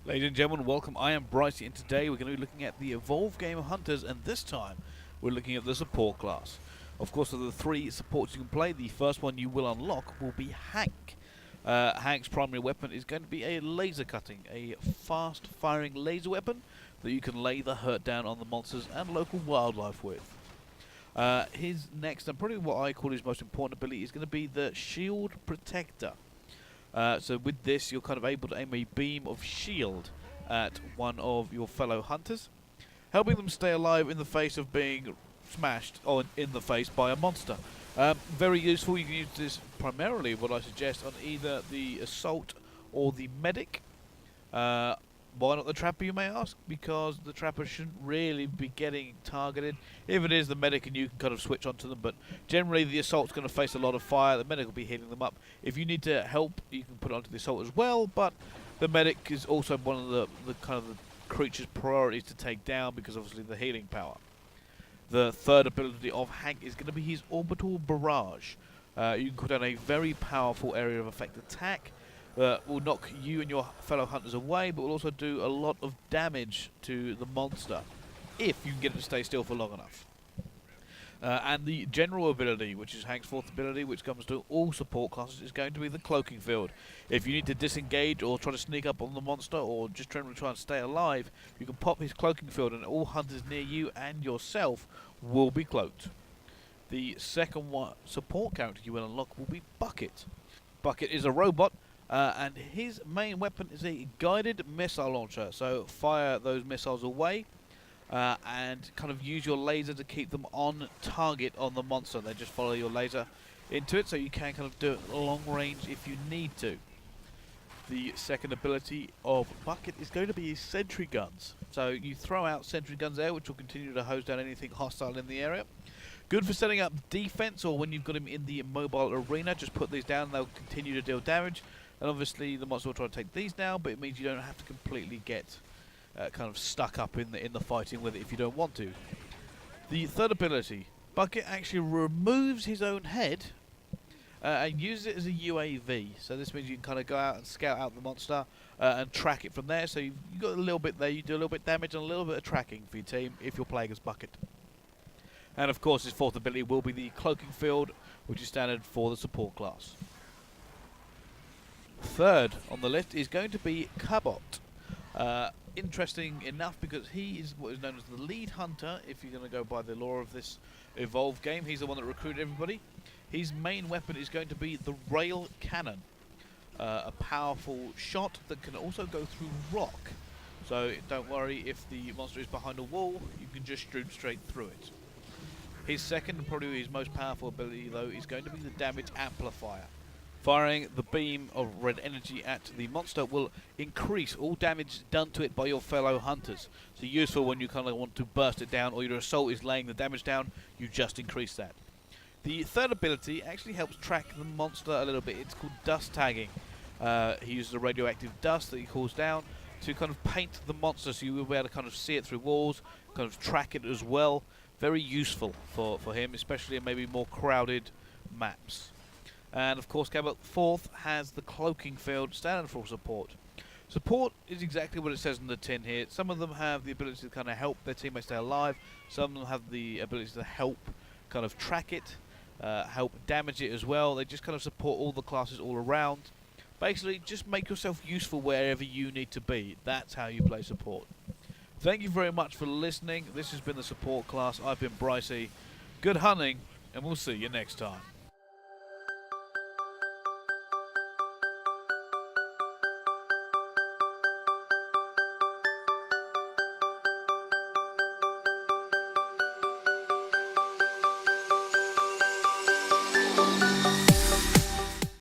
Ladies and gentlemen, welcome. I am Brycey, and today we're going to be looking at the Evolve game of Hunters, and this time we're looking at the support class. Of course, of the three supports you can play, the first one you will unlock will be Hank. Hank's primary weapon is going to be a laser cutting, a fast-firing laser weapon that you can lay the hurt down on the monsters and local wildlife with. His next, and probably what I call his most important ability, is going to be the Shield Protector. So with this, you're kind of able to aim a beam of shield at one of your fellow hunters, helping them stay alive in the face of being smashed or in the face by a monster. Very useful. You can use this primarily, what I suggest, on either the assault or the medic. Why not the trapper, you may ask? Because the trapper shouldn't really be getting targeted. If it is the medic, and you can kind of switch onto them, but generally the assault's going to face a lot of fire. The medic will be healing them up. If you need to help, you can put it onto the assault as well, but the medic is also one of the kind of the creature's priorities to take down because obviously the healing power. The third ability of Hank is going to be his Orbital Barrage. You can put down a very powerful area of effect attack that will knock you and your fellow hunters away, but will also do a lot of damage to the monster if you can get it to stay still for long enough. And the general ability, which is Hank's fourth ability, which comes to all support classes, is going to be the Cloaking Field. If you need to disengage or try to sneak up on the monster or just generally try and stay alive, you can pop his Cloaking Field and all hunters near you and yourself will be cloaked. The second support character you will unlock will be Bucket. Bucket is a robot, and his main weapon is a guided missile launcher, so fire those missiles away and kind of use your laser to keep them on target on the monster. They just follow your laser into it, so you can kind of do it long range if you need to. The second ability of Bucket is going to be his sentry guns. So you throw out sentry guns there, which will continue to hose down anything hostile in the area. Good for setting up defense, or when you've got him in the mobile arena, just put these down, they'll continue to deal damage. And obviously the monster will try to take these down, but it means you don't have to completely get kind of stuck up in the fighting with it if you don't want to. The third ability, Bucket actually removes his own head and uses it as a UAV. So this means you can kind of go out and scout out the monster and track it from there. So you've got a little bit there, you do a little bit of damage and a little bit of tracking for your team if you're playing as Bucket. And of course his fourth ability will be the Cloaking Field, which is standard for the support class. Third on the list is going to be Cabot. Interesting enough because he is what is known as the lead hunter, if you're going to go by the lore of this Evolve game. He's the one that recruited everybody. His main weapon is going to be the Rail Cannon, a powerful shot that can also go through rock. So don't worry if the monster is behind a wall, you can just shoot straight through it. His second, and probably his most powerful ability though, is going to be the Damage Amplifier. Firing the beam of red energy at the monster will increase all damage done to it by your fellow hunters. So useful when you kind of want to burst it down or your assault is laying the damage down, you just increase that. The third ability actually helps track the monster a little bit. It's called dust tagging. He uses a radioactive dust that he calls down to kind of paint the monster so you will be able to kind of see it through walls, kind of track it as well. Very useful for him, especially in maybe more crowded maps. And of course, Cabot fourth has the Cloaking Field, standard for support. Support is exactly what it says in the tin here. Some of them have the ability to kind of help their teammates stay alive. Some of them have the ability to help kind of track it, help damage it as well. They just kind of support all the classes all around. Basically, just make yourself useful wherever you need to be. That's how you play support. Thank you very much for listening. This has been the support class. I've been Brycey. Good hunting, and we'll see you next time.